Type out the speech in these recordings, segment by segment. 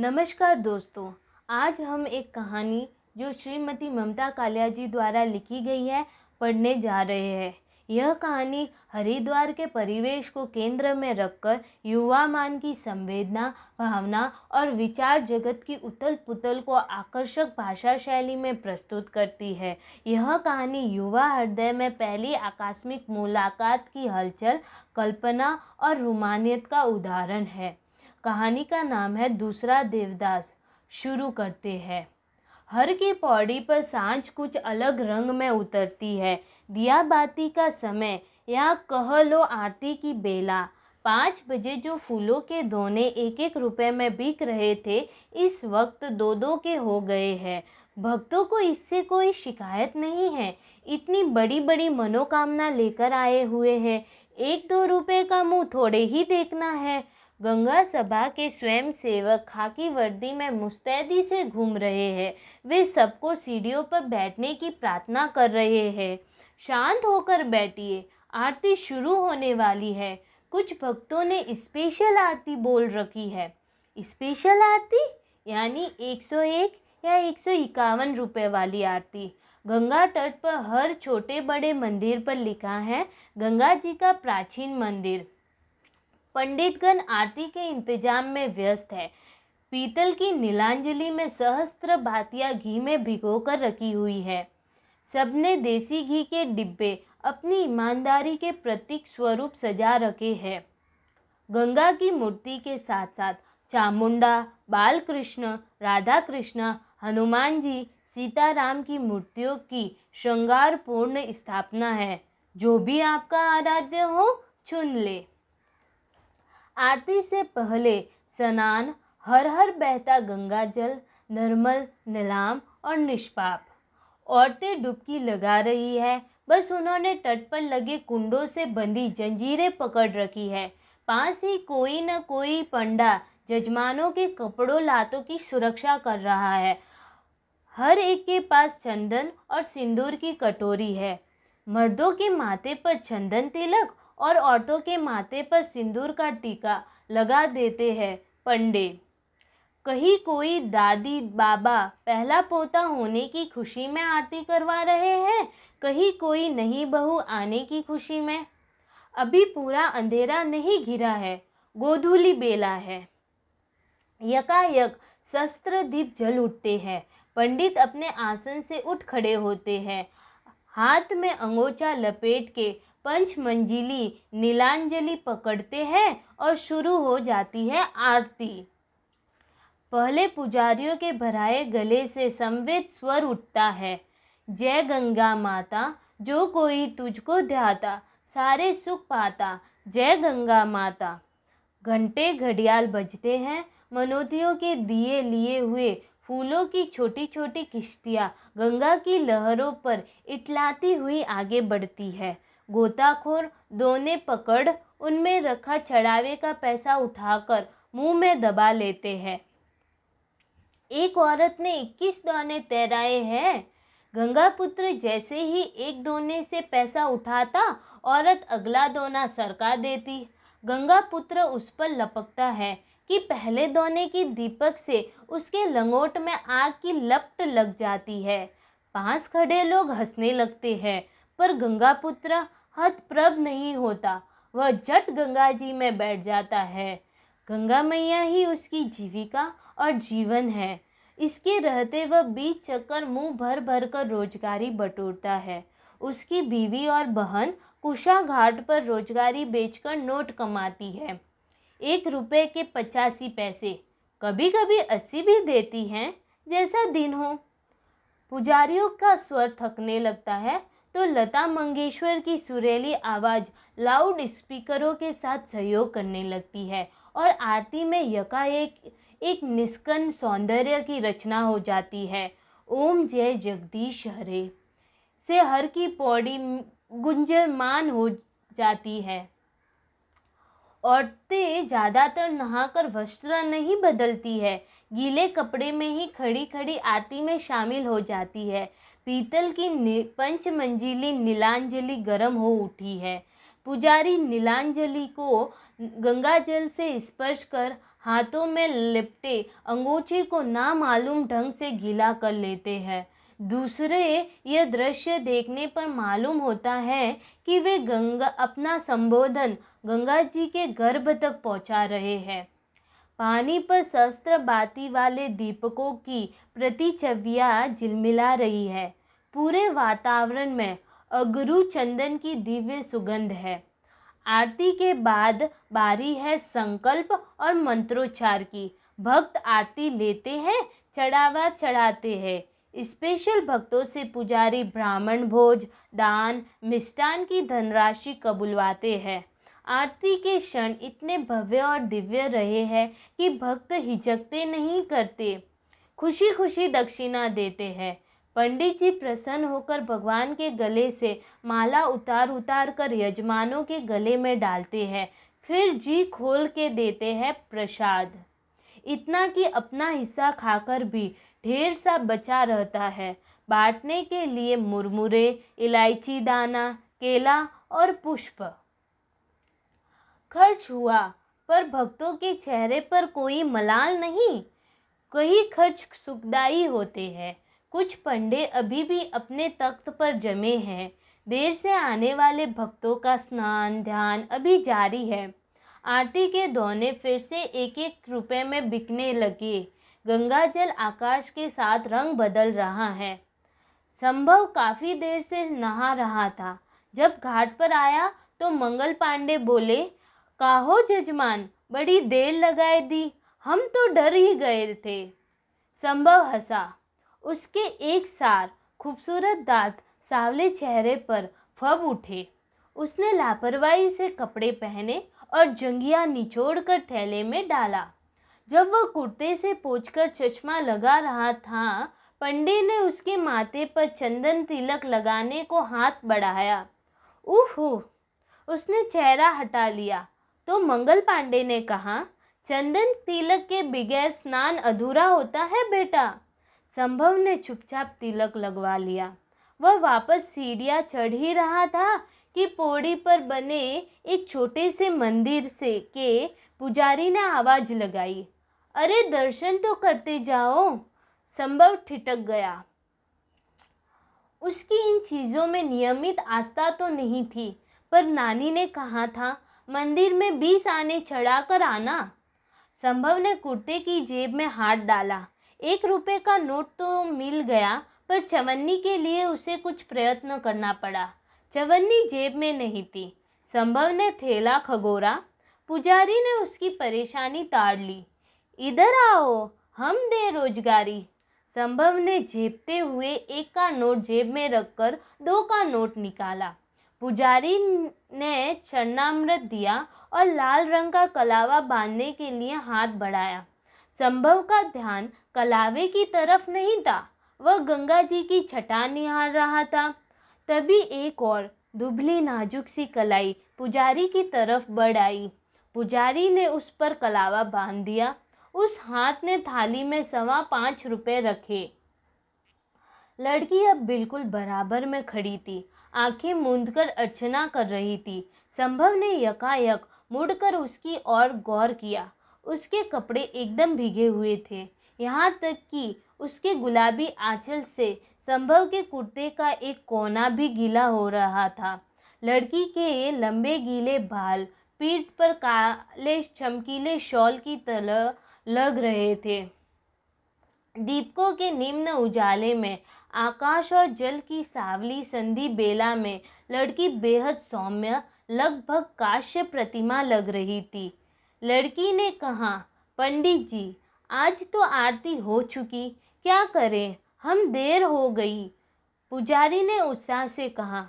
नमस्कार दोस्तों। आज हम एक कहानी जो श्रीमती ममता कालिया जी द्वारा लिखी गई है पढ़ने जा रहे हैं। यह कहानी हरिद्वार के परिवेश को केंद्र में रखकर युवा मन की संवेदना, भावना और विचार जगत की उथल पुथल को आकर्षक भाषा शैली में प्रस्तुत करती है। यह कहानी युवा हृदय में पहली आकस्मिक मुलाकात की हलचल, कल्पना और रोमानियत का उदाहरण है। कहानी का नाम है दूसरा देवदास। शुरू करते हैं। हर की पौड़ी पर सांझ कुछ अलग रंग में उतरती है। दिया बाती का समय या कह लो आरती की बेला। 5 बजे जो फूलों के दोने 1-1 रुपए में बिक रहे थे, इस वक्त 2-2 के हो गए हैं। भक्तों को इससे कोई शिकायत नहीं है। इतनी बड़ी बड़ी मनोकामना लेकर आए हुए हैं, 1-2 रुपए का मुंह थोड़े ही देखना है। गंगा सभा के स्वयं सेवक खाकी वर्दी में मुस्तैदी से घूम रहे हैं। वे सबको सीढ़ियों पर बैठने की प्रार्थना कर रहे हैं। शांत होकर बैठिए, आरती शुरू होने वाली है। कुछ भक्तों ने स्पेशल आरती बोल रखी है। स्पेशल आरती यानी 101 या 151 रुपए वाली आरती। गंगा तट पर हर छोटे बड़े मंदिर पर लिखा है गंगा जी का प्राचीन मंदिर। पंडितगण आरती के इंतजाम में व्यस्त है। पीतल की नीलांजलि में सहस्त्र बातियां घी में भिगोकर रखी हुई है। सबने देसी घी के डिब्बे अपनी ईमानदारी के प्रतीक स्वरूप सजा रखे हैं। गंगा की मूर्ति के साथ साथ चामुंडा, बालकृष्ण, राधा कृष्ण, हनुमान जी, सीताराम की मूर्तियों की श्रृंगारपूर्ण स्थापना है। जो भी आपका आराध्य हो, चुन ले। आरती से पहले स्नान, हर हर बहता गंगा जल, निर्मल, नीलाम और निष्पाप। औरतें डुबकी लगा रही है। बस उन्होंने तट पर लगे कुंडों से बंधी जंजीरें पकड़ रखी है। पास ही कोई न कोई पंडा जजमानों के कपड़ों लातों की सुरक्षा कर रहा है। हर एक के पास चंदन और सिंदूर की कटोरी है। मर्दों के माथे पर चंदन तिलक और औरतों के माथे पर सिंदूर का टीका लगा देते हैं पंडे। कहीं कोई दादी बाबा पहला पोता होने की खुशी में आरती करवा रहे हैं, कहीं कोई नई बहू आने की खुशी में। अभी पूरा अंधेरा नहीं घिरा है, गोधूली बेला है। यकायक शस्त्र दीप जल उठते हैं। पंडित अपने आसन से उठ खड़े होते हैं। हाथ में अंगोछा लपेट के पंचमंजिली नीलांजलि पकड़ते हैं और शुरू हो जाती है आरती। पहले पुजारियों के भराए गले से संवेद स्वर उठता है। जय गंगा माता, जो कोई तुझको ध्याता, सारे सुख पाता। जय गंगा माता। घंटे घड़ियाल बजते हैं। मनोतियों के दिए लिए हुए फूलों की छोटी छोटी किश्तियाँ गंगा की लहरों पर इटलाती हुई आगे बढ़ती है। गोताखोर दोने पकड़ उनमें रखा चढ़ावे का पैसा उठाकर मुंह में दबा लेते हैं। एक औरत ने 21 दोने तैराए हैं। गंगा पुत्र जैसे ही एक दोने से पैसा उठाता, औरत अगला दोना सरका देती। गंगा पुत्र उस पर लपकता है कि पहले दोने की दीपक से उसके लंगोट में आग की लपट लग जाती है। पास खड़े लोग हंसने लगते हैं, पर गंगा पुत्र हतप्रभ नहीं होता। वह झट गंगा जी में बैठ जाता है। गंगा मैया ही उसकी जीविका और जीवन है। इसके रहते वह बीच चक्कर मुंह भर भर कर रोजगारी बटोरता है। उसकी बीवी और बहन कुशा घाट पर रोजगारी बेचकर नोट कमाती है। 1 रुपए के 85 पैसे, कभी कभी 80 भी देती हैं, जैसा दिन हो। पुजारियों का स्वर थकने लगता है तो लता मंगेशकर की सुरीली आवाज़ लाउड स्पीकरों के साथ सहयोग करने लगती है और आरती में यकाएक एक निष्कन सौंदर्य की रचना हो जाती है। ओम जय जगदीश हरे से हर की पौड़ी गुंजयमान हो जाती है। औरतें ज़्यादातर नहाकर वस्त्र नहीं बदलती है, गीले कपड़े में ही खड़ी खड़ी आरती में शामिल हो जाती है। पीतल की पंचमंजिली नीलांजलि गर्म हो उठी है। पुजारी नीलांजलि को गंगा जल से स्पर्श कर हाथों में लिपटे अंगोछे को नामालूम ढंग से गीला कर लेते हैं। दूसरे यह दृश्य देखने पर मालूम होता है कि वे गंगा अपना संबोधन गंगा जी के गर्भ तक पहुंचा रहे हैं। पानी पर सहस्त्र बाती वाले दीपकों की प्रतिछवियां झिलमिला रही है। पूरे वातावरण में अगरू चंदन की दिव्य सुगंध है। आरती के बाद बारी है संकल्प और मंत्रोच्चार की। भक्त आरती लेते हैं, चढ़ावा चढ़ाते हैं। स्पेशल भक्तों से पुजारी ब्राह्मण भोज, दान, मिष्ठान की धनराशि कबुलवाते हैं। आरती के क्षण इतने भव्य और दिव्य रहे हैं कि भक्त हिचकते नहीं करते, खुशी खुशी दक्षिणा देते हैं। पंडित जी प्रसन्न होकर भगवान के गले से माला उतार उतार कर यजमानों के गले में डालते हैं, फिर जी खोल के देते हैं प्रसाद। इतना कि अपना हिस्सा खाकर भी ढेर सा बचा रहता है। बांटने के लिए मुरमुरे, इलायची दाना, केला और पुष्प खर्च हुआ, पर भक्तों के चेहरे पर कोई मलाल नहीं। कई खर्च सुखदायी होते हैं। कुछ पंडे अभी भी अपने तख्त पर जमे हैं। देर से आने वाले भक्तों का स्नान ध्यान अभी जारी है। आरती के दोने फिर से एक एक रुपए में बिकने लगे। गंगा जल आकाश के साथ रंग बदल रहा है। संभव काफ़ी देर से नहा रहा था। जब घाट पर आया तो मंगल पांडे बोले, काहो जजमान, बड़ी देर लगाए दी, हम तो डर ही गए थे। संभव हंसा। उसके एक सार खूबसूरत दांत सांवले चेहरे पर फब उठे। उसने लापरवाही से कपड़े पहने और जंघिया निचोड़कर थैले में डाला। जब वह कुर्ते से पोंछकर चश्मा लगा रहा था, पंडे ने उसके माथे पर चंदन तिलक लगाने को हाथ बढ़ाया। उफ़, उसने चेहरा हटा लिया तो मंगल पांडे ने कहा, चंदन तिलक के बगैर स्नान अधूरा होता है बेटा। संभव ने चुपचाप तिलक लगवा लिया। वह वापस सीढ़ियाँ चढ़ ही रहा था कि पौड़ी पर बने एक छोटे से मंदिर से के पुजारी ने आवाज़ लगाई, अरे दर्शन तो करते जाओ। संभव ठिठक गया। उसकी इन चीज़ों में नियमित आस्था तो नहीं थी, पर नानी ने कहा था मंदिर में 20 आने चढ़ा कर आना। संभव ने कुर्ते की जेब में हाथ डाला। 1 रुपए का नोट तो मिल गया, पर चवन्नी के लिए उसे कुछ प्रयत्न करना पड़ा। चवन्नी जेब में नहीं थी। संभव ने थैला खगोरा। पुजारी ने उसकी परेशानी ताड़ ली। इधर आओ, हम दे रोजगारी। संभव ने झेपते हुए 1 का नोट जेब में रखकर 2 का नोट निकाला। पुजारी ने चरणामृत दिया और लाल रंग का कलावा बांधने के लिए हाथ बढ़ाया। संभव का ध्यान कलावे की तरफ नहीं था, वह गंगा जी की छटा निहार रहा था। तभी एक और दुबली नाजुक सी कलाई पुजारी की तरफ बढ़ आई। पुजारी ने उस पर कलावा बांध दिया। उस हाथ ने थाली में 5.25 रुपए रखे। लड़की अब बिल्कुल बराबर में खड़ी थी, आंखें मूंदकर अर्चना कर रही थी। संभव ने यकायक मुड़कर उसकी ओर गौर किया। उसके कपड़े एकदम भीगे हुए थे, यहाँ तक कि उसके गुलाबी आंचल से संभव के कुर्ते का एक कोना भी गीला हो रहा था। लड़की के लंबे गीले बाल पीठ पर काले चमकीले शॉल की तरह लग रहे थे। दीपकों के निम्न उजाले में आकाश और जल की सावली संधि बेला में लड़की बेहद सौम्य, लगभग काश्य प्रतिमा लग रही थी। लड़की ने कहा, पंडित जी, आज तो आरती हो चुकी, क्या करें, हम देर हो गई। पुजारी ने उत्साह से कहा,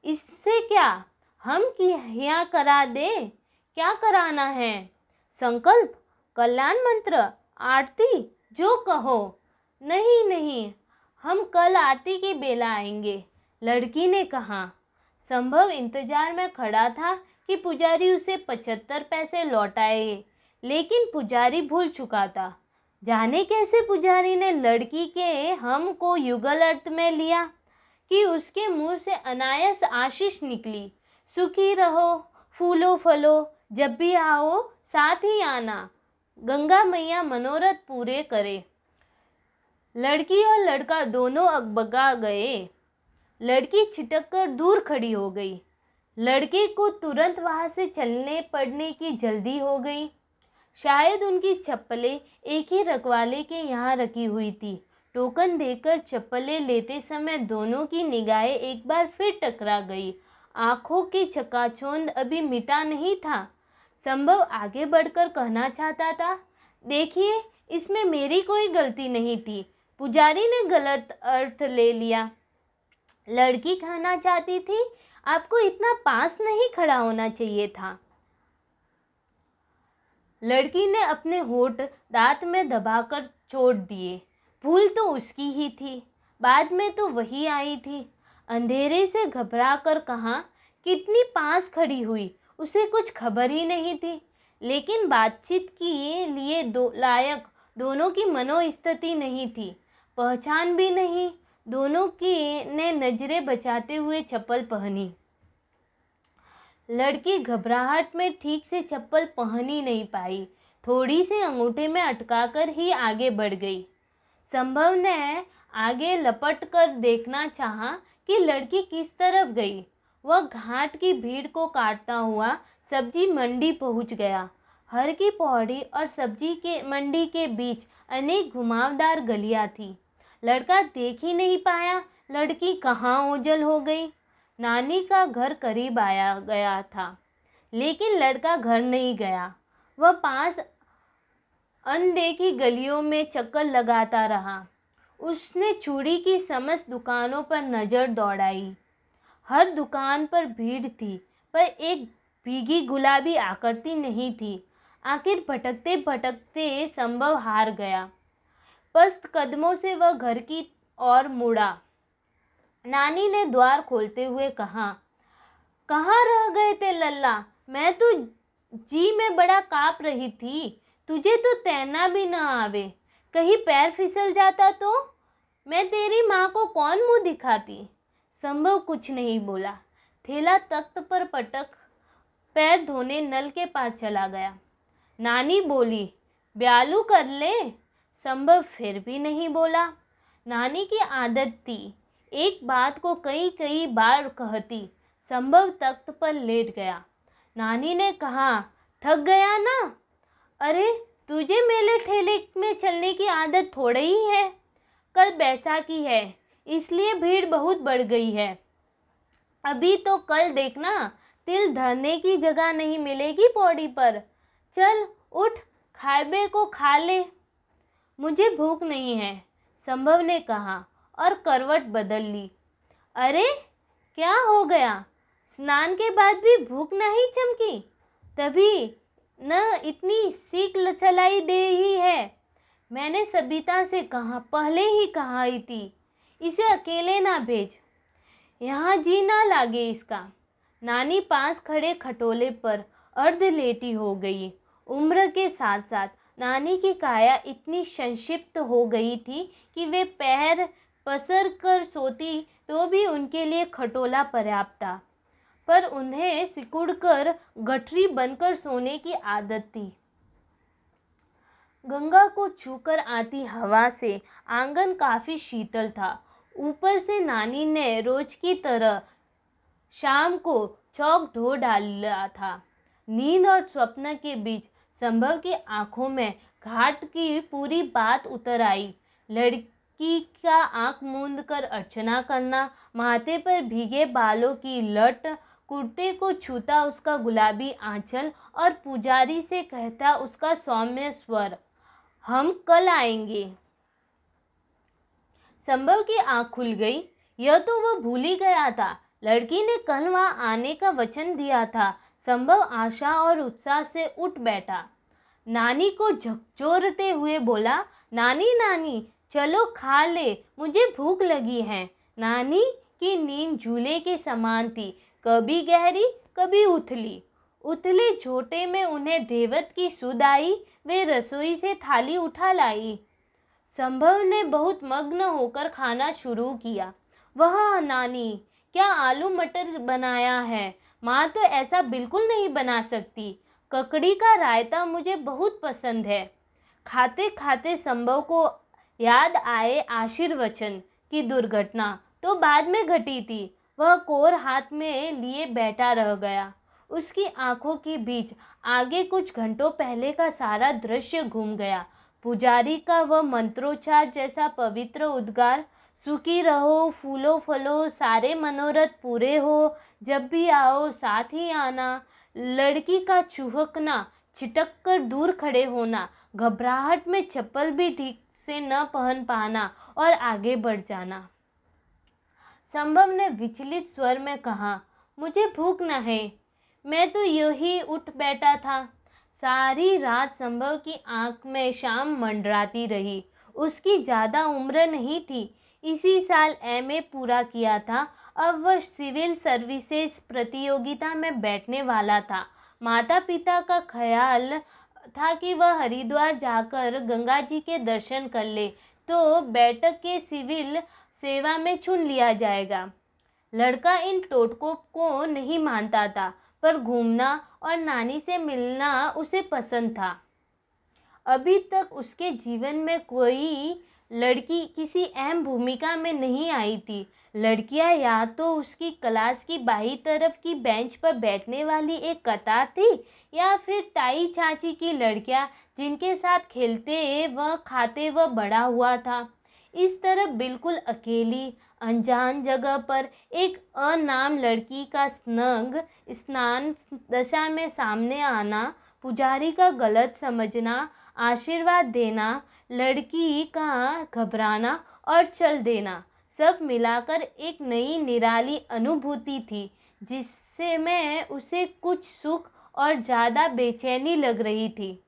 इससे क्या, हम यहाँ करा दे। क्या कराना है? संकल्प, कल्याण मंत्र, आरती, जो कहो। नहीं नहीं, हम कल आरती की बेला आएंगे, लड़की ने कहा। संभव इंतजार में खड़ा था कि पुजारी उसे 75 पैसे लौटाए, लेकिन पुजारी भूल चुका था। जाने कैसे पुजारी ने लड़की के हम को युगल अर्थ में लिया कि उसके मुंह से अनायास आशीष निकली, सुखी रहो, फूलो फलो, जब भी आओ साथ ही आना। गंगा मैया मनोरथ पूरे करे। लड़की और लड़का दोनों अकबका गए। लड़की छिटक कर दूर खड़ी हो गई। लड़के को तुरंत वहाँ से चलने पड़ने की जल्दी हो गई। शायद उनकी चप्पलें एक ही रखवाले के यहाँ रखी हुई थी। टोकन देकर चप्पलें लेते समय दोनों की निगाहें एक बार फिर टकरा गई। आंखों की चकाचौंध अभी मिटा नहीं था। संभव आगे बढ़कर कहना चाहता था, देखिए, इसमें मेरी कोई गलती नहीं थी, पुजारी ने गलत अर्थ ले लिया। लड़की कहना चाहती थी, आपको इतना पास नहीं खड़ा होना चाहिए था। लड़की ने अपने होंठ दांत में दबाकर चोट दिए। भूल तो उसकी ही थी, बाद में तो वही आई थी। अंधेरे से घबरा कर कहा, कितनी पास खड़ी हुई, उसे कुछ खबर ही नहीं थी। लेकिन बातचीत के लिए लायक दोनों की मनोस्थिति नहीं थी, पहचान भी नहीं। दोनों की ने नजरें बचाते हुए चप्पल पहनी। लड़की घबराहट में ठीक से चप्पल पहन ही नहीं पाई, थोड़ी सी अंगूठे में अटकाकर ही आगे बढ़ गई। संभव ने आगे लपट कर देखना चाहा कि लड़की किस तरफ गई। वह घाट की भीड़ को काटता हुआ सब्जी मंडी पहुंच गया। हर की पौड़ी और सब्जी के मंडी के बीच अनेक घुमावदार गलियां थी। लड़का देख ही नहीं पाया लड़की कहाँ ओझल हो गई। नानी का घर करीब आया गया था, लेकिन लड़का घर नहीं गया। वह पास अनदेखी गलियों में चक्कर लगाता रहा। उसने चूड़ी की समस्त दुकानों पर नज़र दौड़ाई। हर दुकान पर भीड़ थी, पर एक भीगी गुलाबी आकृति नहीं थी। आखिर भटकते भटकते संभव हार गया। पस्त कदमों से वह घर की ओर मुड़ा। नानी ने द्वार खोलते हुए कहा, कहाँ रह गए थे लल्ला? मैं तो जी में बड़ा काँप रही थी। तुझे तो तैरना भी न आवे, कहीं पैर फिसल जाता तो मैं तेरी माँ को कौन मुँह दिखाती? संभव कुछ नहीं बोला। थैला तख्त पर पटक पैर धोने नल के पास चला गया। नानी बोली, ब्यालू कर ले। संभव फिर भी नहीं बोला। नानी की आदत थी, एक बात को कई कई बार कहती। संभव तख्त पर लेट गया। नानी ने कहा, थक गया ना? अरे, तुझे मेले ठेले में चलने की आदत थोड़ी ही है। कल बैसाखी है, इसलिए भीड़ बहुत बढ़ गई है। अभी तो कल देखना, तिल धरने की जगह नहीं मिलेगी पौड़ी पर। चल उठ, खाबे को खा ले। मुझे भूख नहीं है, संभव ने कहा और करवट बदल ली। अरे, क्या हो गया? स्नान के बाद भी भूख नहीं चमकी? तभी न इतनी सीख चलाई दे ही है। मैंने सबिता से कहा, पहले ही कहा ही थी, इसे अकेले ना भेज, यहाँ जी ना लागे इसका। नानी पास खड़े खटोले पर अर्ध लेटी हो गई। उम्र के साथ साथ नानी की काया इतनी संक्षिप्त हो गई थी कि वे पैर पसर कर सोती तो भी उनके लिए खटोला पर्याप्त था, पर उन्हें सिकुड़कर गठरी बनकर सोने की आदत थी। गंगा को छूकर आती हवा से आंगन काफ़ी शीतल था। ऊपर से नानी ने रोज की तरह शाम को चौक ढो डाला था। नींद और स्वप्न के बीच संभव की आंखों में घाट की पूरी बात उतर आई। लड़की का आंख मूंद कर अर्चना करना, माथे पर भीगे बालों की लट, कुर्ते को छूता उसका गुलाबी आंचल और पुजारी से कहता उसका सौम्य स्वर, हम कल आएंगे। संभव की आंख खुल गई। यह तो वह भूल ही गया था। लड़की ने कल वहाँ आने का वचन दिया था। संभव आशा और उत्साह से उठ बैठा। नानी को झकझोरते हुए बोला, नानी नानी चलो खा ले, मुझे भूख लगी है। नानी की नींद झूले के समान थी, कभी गहरी कभी उथली। उथले झोंटे में उन्हें देवत की सुध आई। वे रसोई से थाली उठा लाई। संभव ने बहुत मग्न होकर खाना शुरू किया। वह नानी, क्या आलू मटर बनाया है? माँ तो ऐसा बिल्कुल नहीं बना सकती। ककड़ी का रायता मुझे बहुत पसंद है। खाते खाते संभव को याद आए आशीर्वचन की दुर्घटना तो बाद में घटी थी। वह कोर हाथ में लिए बैठा रह गया। उसकी आंखों के बीच आगे कुछ घंटों पहले का सारा दृश्य घूम गया। पुजारी का वह मंत्रोच्चार जैसा पवित्र उद्गार, सुखी रहो फूलो फलो सारे मनोरथ पूरे हो, जब भी आओ साथ ही आना, लड़की का चुहकना, छिटक कर दूर खड़े होना, घबराहट में चप्पल भी ठीक से न पहन पाना और आगे बढ़ जाना। संभव ने विचलित स्वर में कहा, मुझे भूख न है, मैं तो यही उठ बैठा था। सारी रात संभव की आंख में शाम मंडराती रही। उसकी ज़्यादा उम्र नहीं थी, इसी साल एमए पूरा किया था। अब वह सिविल सर्विसेज प्रतियोगिता में बैठने वाला था। माता पिता का ख्याल था कि वह हरिद्वार जाकर गंगा जी के दर्शन कर ले तो बैठक के सिविल सेवा में चुन लिया जाएगा। लड़का इन टोटकों को नहीं मानता था, पर घूमना और नानी से मिलना उसे पसंद था। अभी तक उसके जीवन में कोई लड़की किसी अहम भूमिका में नहीं आई थी। लड़कियां या तो उसकी क्लास की बाईं तरफ की बेंच पर बैठने वाली एक कतार थी, या फिर ताई चाची की लड़कियां जिनके साथ खेलते व खाते वह बड़ा हुआ था। इस तरह बिल्कुल अकेली अनजान जगह पर एक अनाम लड़की का स्नान दशा में सामने आना, पुजारी का गलत समझना, आशीर्वाद देना, लड़की का घबराना और चल देना, सब मिलाकर एक नई निराली अनुभूति थी, जिससे मैं उसे कुछ सुख और ज़्यादा बेचैनी लग रही थी।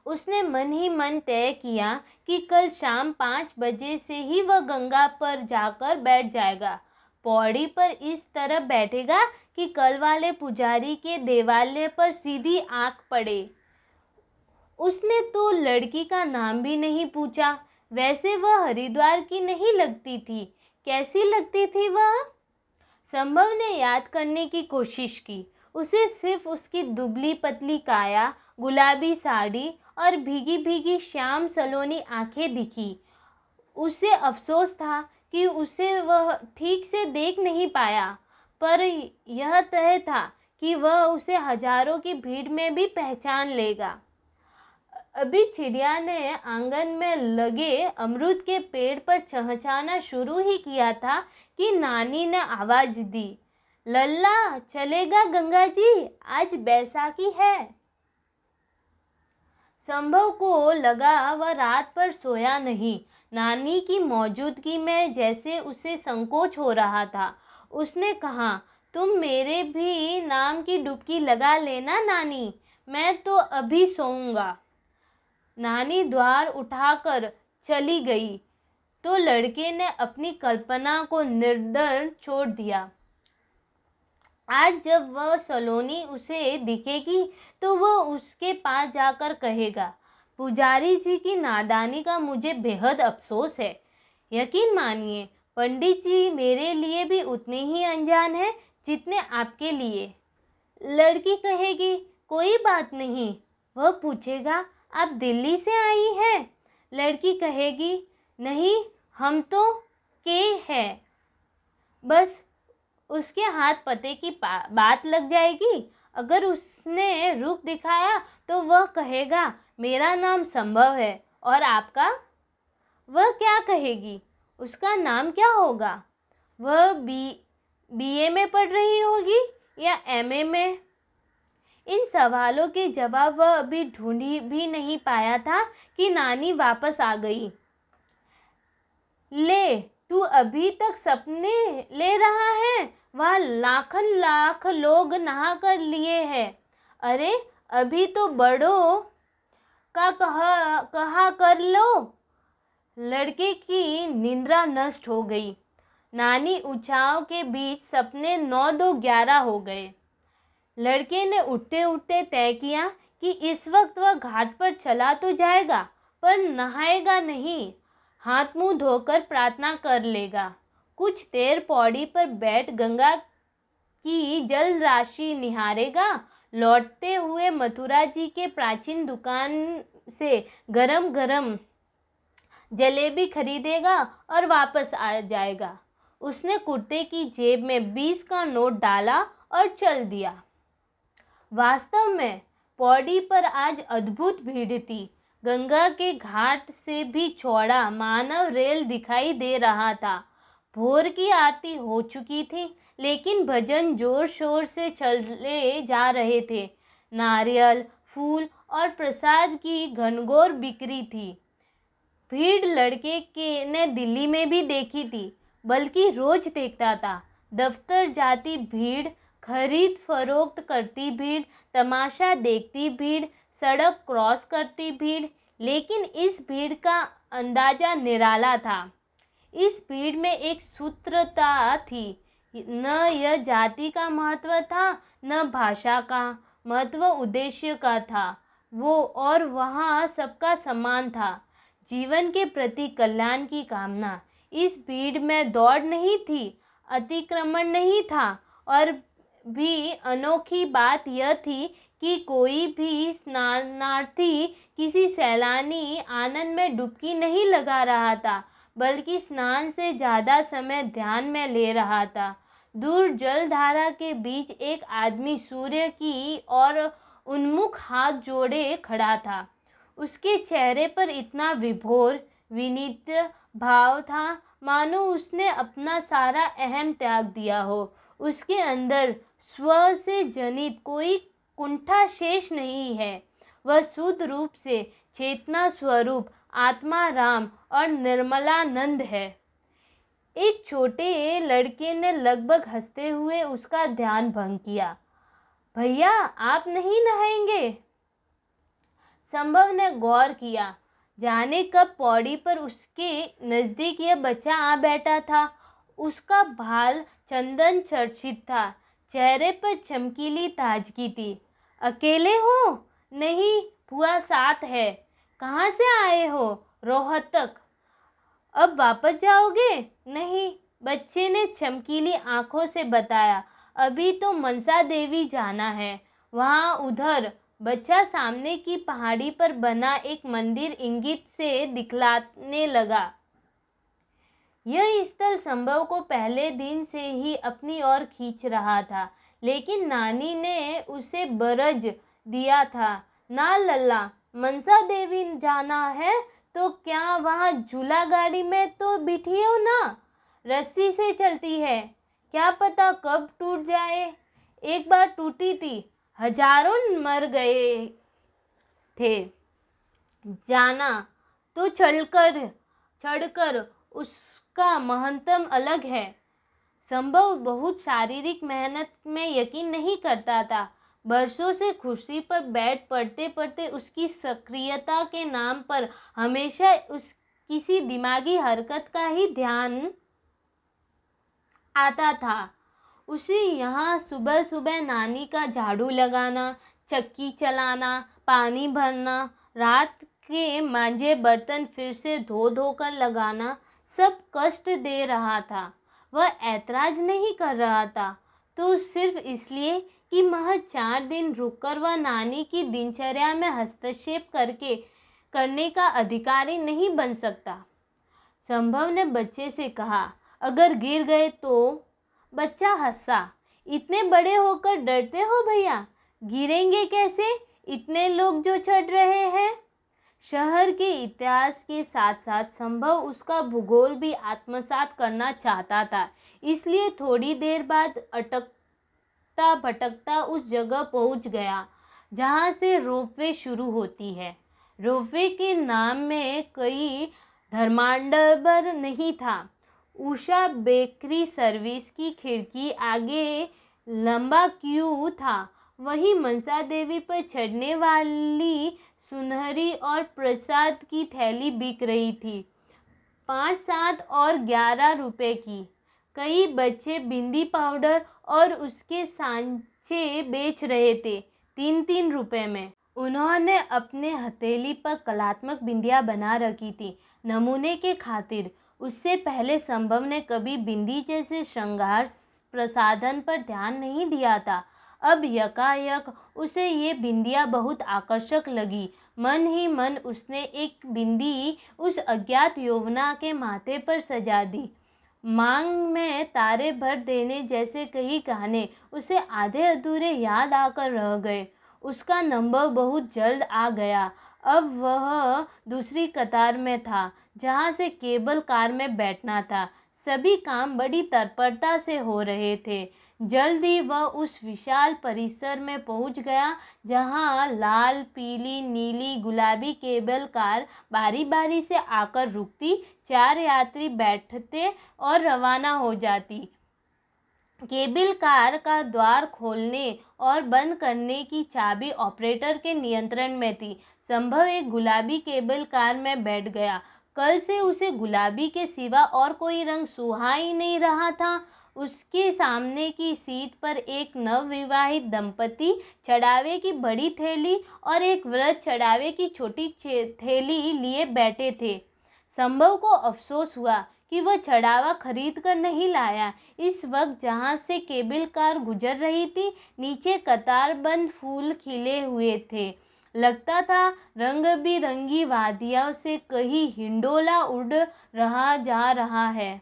उसने मन ही मन तय किया कि कल शाम 5 बजे से ही वह गंगा पर जाकर बैठ जाएगा। पौड़ी पर इस तरह बैठेगा कि कल वाले पुजारी के देवालय पर सीधी आंख पड़े। उसने तो लड़की का नाम भी नहीं पूछा। वैसे वह हरिद्वार की नहीं लगती थी। कैसी लगती थी वह? संभव ने याद करने की कोशिश की। उसे सिर्फ उसकी दुबली पतली काया, गुलाबी साड़ी और भीगी भीगी श्याम सलोनी आंखें दिखी। उसे अफसोस था कि उसे वह ठीक से देख नहीं पाया, पर यह तय था कि वह उसे हजारों की भीड़ में भी पहचान लेगा। अभी चिड़िया ने आंगन में लगे अमरूद के पेड़ पर चहचहाना शुरू ही किया था कि नानी ने आवाज दी, लल्ला चलेगा गंगा जी, आज बैसाखी है। संभव को लगा वह रात पर सोया नहीं। नानी की मौजूदगी में जैसे उसे संकोच हो रहा था। उसने कहा, तुम मेरे भी नाम की डुबकी लगा लेना नानी, मैं तो अभी सोऊंगा। नानी द्वार उठाकर चली गई तो लड़के ने अपनी कल्पना को निर्दर छोड़ दिया। आज जब वह सलोनी उसे दिखेगी तो वह उसके पास जाकर कहेगा, पुजारी जी की नादानी का मुझे बेहद अफसोस है। यकीन मानिए पंडित जी मेरे लिए भी उतने ही अनजान हैं जितने आपके लिए। लड़की कहेगी, कोई बात नहीं। वह पूछेगा, आप दिल्ली से आई हैं? लड़की कहेगी, नहीं, हम तो के हैं। बस उसके हाथ पते की बात लग जाएगी। अगर उसने रूप दिखाया तो वह कहेगा, मेरा नाम संभव है, और आपका? वह क्या कहेगी? उसका नाम क्या होगा? वह बीए में पढ़ रही होगी या एमए में? इन सवालों के जवाब वह अभी ढूंढी भी नहीं पाया था कि नानी वापस आ गई। ले, तू अभी तक सपने ले रहा है? वहाँ लाखन लाख लोग नहा कर लिए हैं। अरे अभी तो बड़ों का कहा कर लो। लड़के की निंद्रा नष्ट हो गई। नानी ऊंचाओं के बीच सपने 9-2-11 हो गए। लड़के ने उठते उठते तय किया कि इस वक्त वह घाट पर चला तो जाएगा, पर नहाएगा नहीं, हाथ मुंह धोकर प्रार्थना कर लेगा। कुछ देर पौड़ी पर बैठ गंगा की जल राशि निहारेगा, लौटते हुए मथुरा जी के प्राचीन दुकान से गरम गरम जलेबी खरीदेगा और वापस आ जाएगा। उसने कुर्ते की जेब में 20 का नोट डाला और चल दिया। वास्तव में पौड़ी पर आज अद्भुत भीड़ थी। गंगा के घाट से भी चौड़ा मानव रेल दिखाई दे रहा था। भोर की आरती हो चुकी थी, लेकिन भजन जोर शोर से चले जा रहे थे। नारियल, फूल और प्रसाद की घनघोर बिक्री थी। भीड़ लड़के के ने दिल्ली में भी देखी थी, बल्कि रोज देखता था। दफ्तर जाती भीड़, खरीद फरोख्त करती भीड़, तमाशा देखती भीड़, सड़क क्रॉस करती भीड़। लेकिन इस भीड़ का अंदाज़ा निराला था। इस भीड़ में एक सूत्रता थी। न यह जाति का महत्व था, न भाषा का महत्व उद्देश्य का था। और वहाँ सबका सम्मान था। जीवन के प्रति कल्याण की कामना। इस भीड़ में दौड़ नहीं थी, अतिक्रमण नहीं था। और भी अनोखी बात यह थी कि कोई भी स्नानार्थी, किसी सैलानी आनंद में डुबकी नहीं लगा रहा था, बल्कि स्नान से ज़्यादा समय ध्यान में ले रहा था। दूर जलधारा के बीच एक आदमी सूर्य की ओर उन्मुख हाथ जोड़े खड़ा था। उसके चेहरे पर इतना विभोर, विनीत भाव था, मानो उसने अपना सारा अहम त्याग दिया हो। उसके अंदर स्व से जनित कोई कुंठा शेष नहीं है। वह शुद्ध रूप से चेतना स्वरूप आत्मा राम और निर्मलानंद है। एक छोटे लड़के ने लगभग हंसते हुए उसका ध्यान भंग किया। भैया, आप नहीं नहाएंगे? संभव ने गौर किया। जाने कब पौड़ी पर उसके नज़दीक यह बच्चा आ बैठा था। उसका बाल चंदन चर्चित था, चेहरे पर चमकीली ताजगी थी। अकेले हो? नहीं, बुआ साथ है। कहाँ से आए हो? रोहतक। अब वापस जाओगे? नहीं, बच्चे ने चमकीली आंखों से बताया। अभी तो मनसा देवी जाना है। वहाँ उधर। बच्चा सामने की पहाड़ी पर बना एक मंदिर इंगित से दिखलाने लगा। यह स्थल संभव को पहले दिन से ही अपनी ओर खींच रहा था, लेकिन नानी ने उसे बरज दिया था। ना लल्ला, मनसा देवी जाना है तो क्या वहाँ झूला गाड़ी में तो बिठी हो ना? रस्सी से चलती है, क्या पता कब टूट जाए। एक बार टूटी थी, हजारों मर गए थे। जाना तो चढ़कर उसका महत्व अलग है। संभव बहुत शारीरिक मेहनत में यकीन नहीं करता था। बरसों से कुर्सी पर बैठ पढ़ते पढ़ते उसकी सक्रियता के नाम पर हमेशा किसी दिमागी हरकत का ही ध्यान आता था। उसे यहाँ सुबह सुबह नानी का झाड़ू लगाना, चक्की चलाना, पानी भरना, रात के मांजे बर्तन फिर से धो धोकर लगाना सब कष्ट दे रहा था। वह ऐतराज नहीं कर रहा था, तो सिर्फ इसलिए कि महज 4 दिन रुककर वह नानी की दिनचर्या में हस्तक्षेप करने का अधिकारी नहीं बन सकता। संभव ने बच्चे से कहा, अगर गिर गए तो? बच्चा हंसा। इतने बड़े होकर डरते हो भैया? गिरेंगे कैसे? इतने लोग जो चढ़ रहे हैं। शहर के इतिहास के साथ साथ संभव उसका भूगोल भी आत्मसात करना चाहता था। इसलिए थोड़ी देर बाद अटकता भटकता उस जगह पहुंच गया जहां से रोपवे शुरू होती है। रोपवे के नाम में कोई धर्माडंबर नहीं था। उषा बेकरी सर्विस की खिड़की आगे लंबा क्यू था। वहीं मनसा देवी पर चढ़ने वाली सुनहरी और प्रसाद की थैली बिक रही थी, 5, 7 और 11 रुपए की। कई बच्चे बिंदी पाउडर और उसके सांचे बेच रहे थे 3-3 रुपए में। उन्होंने अपने हथेली पर कलात्मक बिंदियाँ बना रखी थी, नमूने के खातिर। उससे पहले संभव ने कभी बिंदी जैसे श्रृंगार प्रसाधन पर ध्यान नहीं दिया था। अब यकायक उसे ये बिंदिया बहुत आकर्षक लगी। मन ही मन उसने एक बिंदी उस अज्ञात यौवना के माथे पर सजा दी। मांग में तारे भर देने जैसे कई गाने उसे आधे अधूरे याद आकर रह गए। उसका नंबर बहुत जल्द आ गया। अब वह दूसरी कतार में था जहाँ से केबल कार में बैठना था। सभी काम बड़ी तत्परता से हो रहे थे। जल्द ही वह उस विशाल परिसर में पहुंच गया जहां लाल, पीली, नीली, गुलाबी केबल कार बारी बारी से आकर रुकती, 4 यात्री बैठते और रवाना हो जाती। केबल कार का द्वार खोलने और बंद करने की चाबी ऑपरेटर के नियंत्रण में थी। संभव एक गुलाबी केबल कार में बैठ गया। कल से उसे गुलाबी के सिवा और कोई रंग सुहा ही नहीं रहा था। उसके सामने की सीट पर एक नवविवाहित दंपति चढ़ावे की बड़ी थैली और एक वृद्ध चढ़ावे की छोटी थैली लिए बैठे थे। संभव को अफसोस हुआ कि वह चढ़ावा खरीद कर नहीं लाया। इस वक्त जहाँ से केबल कार गुजर रही थी, नीचे कतारबंद फूल खिले हुए थे। लगता था रंग बिरंगी वादियों से कहीं हिंडोला उड़ रहा जा रहा है।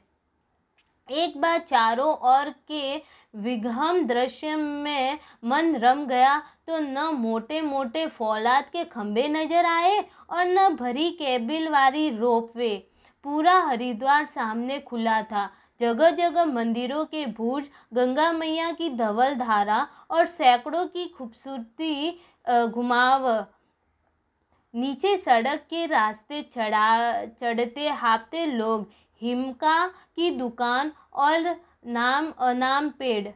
एक बार चारों ओर के विहंगम दृश्य में मन रम गया तो न मोटे मोटे फौलाद के खंभे नजर आए और न भरी केबल वाली रोपवे। पूरा हरिद्वार सामने खुला था। जगह जगह मंदिरों के बुर्ज, गंगा मैया की धवल धारा और सैकड़ों की खूबसूरती घुमाव। नीचे सड़क के रास्ते चढ़ते हांफते लोग, हिमका की दुकान और नाम अनाम पेड़।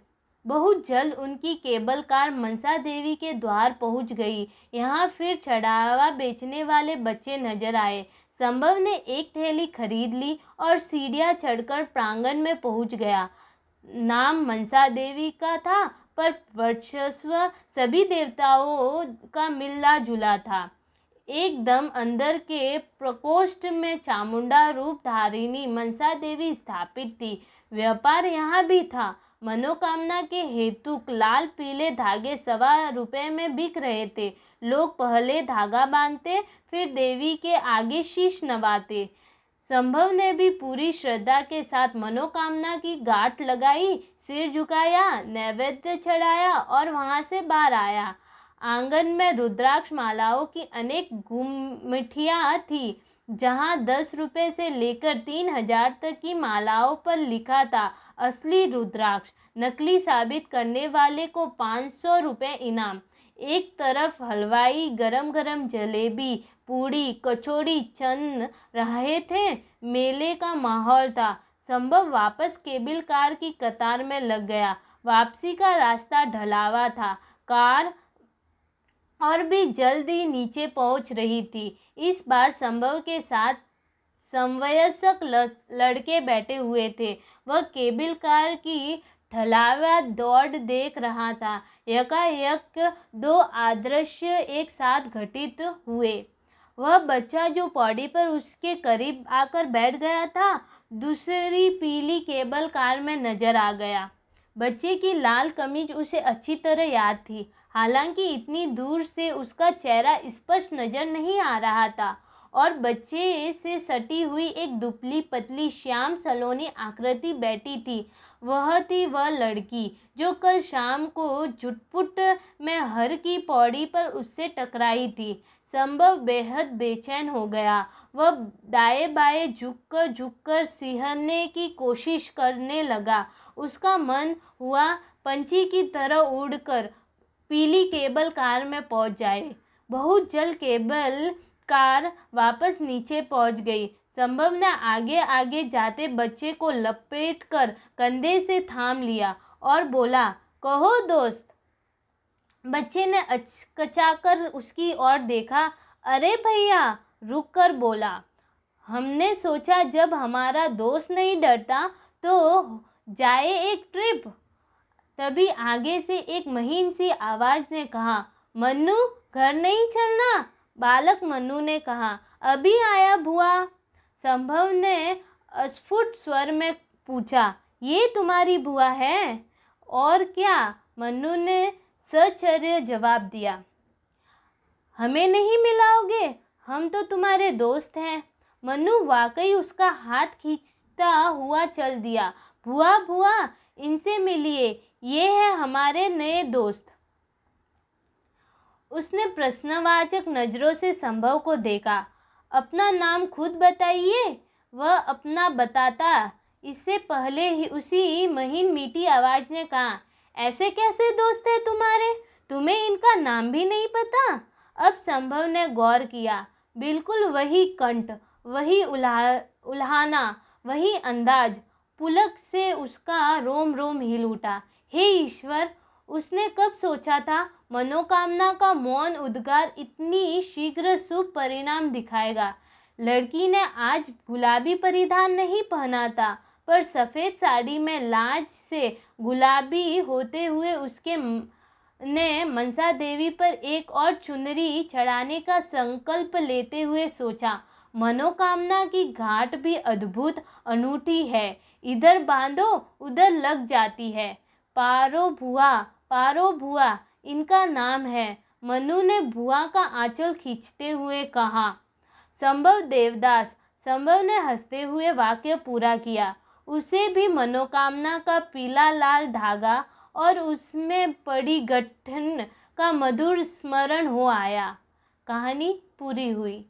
बहुत जल्द उनकी केबल कार मनसा देवी के द्वार पहुंच गई। यहाँ फिर चढ़ावा बेचने वाले बच्चे नजर आए। संभव ने एक थैली खरीद ली और सीढ़ियाँ चढ़कर प्रांगण में पहुंच गया। नाम मनसा देवी का था, पर वर्चस्व सभी देवताओं का मिला जुला था। एकदम अंदर के प्रकोष्ठ में चामुंडा रूप धारिणी मनसा देवी स्थापित थी। व्यापार यहाँ भी था। मनोकामना के हेतु लाल पीले धागे ₹1.25 में बिक रहे थे। लोग पहले धागा बांधते, फिर देवी के आगे शीश नवाते। संभव ने भी पूरी श्रद्धा के साथ मनोकामना की गांठ लगाई, सिर झुकाया, नैवेद्य चढ़ाया और वहां से बाहर आया। आंगन में रुद्राक्ष मालाओं की अनेक गुम्मटियाँ थी, जहाँ 10 रुपये से लेकर 3000 तक की मालाओं पर लिखा था असली रुद्राक्ष। नकली साबित करने वाले को 500 रुपये इनाम। एक तरफ हलवाई गरम गरम जलेबी, पूड़ी, कचौड़ी चन रहे थे। मेले का माहौल था। संभव वापस केबल कार की कतार में लग गया। वापसी का रास्ता ढलावा था। कार और भी जल्दी नीचे पहुंच रही थी। इस बार संभव के साथ समवयस्क लड़के बैठे हुए थे। वह केबल कार की ढलावा दौड़ देख रहा था। यकायक 2 अदृश्य एक साथ घटित हुए। वह बच्चा जो पौड़ी पर उसके करीब आकर बैठ गया था, दूसरी पीली केबल कार में नजर आ गया। बच्चे की लाल कमीज उसे अच्छी तरह याद थी। हालांकि इतनी दूर से उसका चेहरा स्पष्ट नजर नहीं आ रहा था और बच्चे से सटी हुई एक दुबली पतली श्याम सलोनी आकृति बैठी थी। वह थी वह लड़की जो कल शाम को झुटपुट में हर की पौड़ी पर उससे टकराई थी। संभव बेहद बेचैन हो गया। वह दाएं बाएं झुककर सिहरने की कोशिश करने लगा। उसका मन हुआ पंछी की तरह उड़कर पीली केबल कार में पहुंच जाए। बहुत जल्द केबल कार वापस नीचे पहुंच गई। संभव ने आगे आगे जाते बच्चे को लपेटकर कंधे से थाम लिया और बोला, कहो दोस्त। बच्चे ने अचकचाकर उसकी ओर देखा। अरे भैया, रुक कर बोला। हमने सोचा जब हमारा दोस्त नहीं डरता तो जाए एक ट्रिप। तभी आगे से एक महीन सी आवाज ने कहा, मन्नू घर नहीं चलना। बालक मन्नू ने कहा, अभी आया बुआ। संभव ने अस्फुट स्वर में पूछा, ये तुम्हारी बुआ है? और क्या? मन्नू ने सचर्य जवाब दिया, हमें नहीं मिलाओगे, हम तो तुम्हारे दोस्त हैं। मन्नू वाकई उसका हाथ खींचता हुआ चल दिया। भुआ भुआ, इनसे मिलिए, ये है हमारे नए दोस्त। उसने प्रश्नवाचक नज़रों से संभव को देखा। अपना नाम खुद बताइए। वह अपना बताता। इससे पहले ही उसी महीन मीठी आवाज़ ने कहा, ऐसे कैसे दोस्त हैं तुम्हारे, तुम्हें इनका नाम भी नहीं पता। अब संभव ने गौर किया। बिल्कुल वही कंठ, वही उल्हाना, वही अंदाज। पुलक से उसका रोम रोम हिल उठा। हे ईश्वर, उसने कब सोचा था मनोकामना का मौन उद्गार इतनी शीघ्र शुभ परिणाम दिखाएगा। लड़की ने आज गुलाबी परिधान नहीं पहना था, पर सफ़ेद साड़ी में लाज से गुलाबी होते हुए उसके ने मनसा देवी पर एक और चुनरी चढ़ाने का संकल्प लेते हुए सोचा, मनोकामना की घाट भी अद्भुत अनूठी है, इधर बांधो उधर लग जाती है। पारो भुआ इनका नाम है। मनु ने भुआ का आंचल खींचते हुए कहा। संभव देवदास। संभव ने हंसते हुए वाक्य पूरा किया। उसे भी मनोकामना का पीला लाल धागा और उसमें पड़ी गठन का मधुर स्मरण हो आया। कहानी पूरी हुई।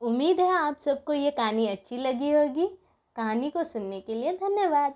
उम्मीद है आप सबको ये कहानी अच्छी लगी होगी। कहानी को सुनने के लिए धन्यवाद।